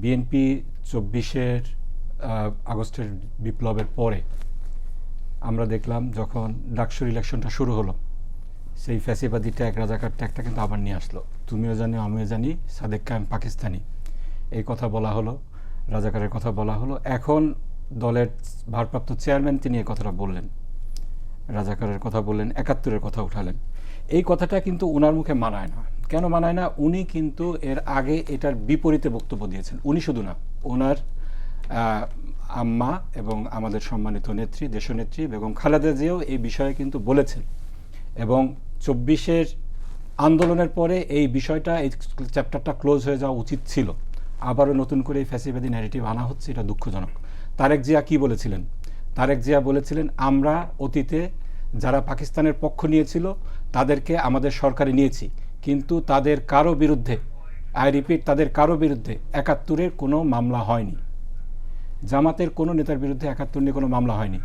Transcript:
BNP ২৪ আগস্টের বিপ্লবের পরে আমরা দেখলাম যখন ডাকসুর ইলেকশনটা শুরু হলো, সেই ফ্যাসিবাদী ট্যাগ, রাজাকার ট্যাগটা কিন্তু আবার নিয়ে আসলো। তুমিও জানি, আমিও জানি, সাদেক কায়েম পাকিস্তানি, এই কথা বলা হলো, রাজাকারের কথা বলা হলো। এখন দলের ভারপ্রাপ্ত চেয়ারম্যান তিনি এই কথাটা বললেন, রাজাকারের কথা বললেন, ৭১-এর কথা উঠালেন। এই কথাটা কিন্তু ওনার মুখে মানায় না। কেন মানায় না? উনি কিন্তু এর আগে এটার বিপরীতে বক্তব্য দিয়েছেন। উনি শুধু না, ওনার আম্মা এবং আমাদের সম্মানিত নেত্রী, দেশনেত্রী বেগম খালেদা জিয়াও এই বিষয়ে কিন্তু বলেছেন। এবং ২৪-এর আন্দোলনের পরে এই বিষয়টা, এই চ্যাপ্টারটা ক্লোজ হয়ে যাওয়া উচিত ছিল। আবারও নতুন করে এই ফ্যাসিবাদী ন্যারেটিভ আনা হচ্ছে, এটা দুঃখজনক। তারেক জিয়া কি বলেছিলেন? তারেক জিয়া বলেছিলেন, আমরা অতীতে যারা পাকিস্তানের পক্ষ নিয়েছিল তাদেরকে আমাদের সরকারে নিয়েছি, কিন্তু তাদের কারো বিরুদ্ধে, আই রিপিট, তাদের কারো বিরুদ্ধে ৭১-এর কোনো মামলা হয়নি। জামাতের কোনো নেতার বিরুদ্ধে ৭১ নিয়ে কোনো মামলা হয়নি।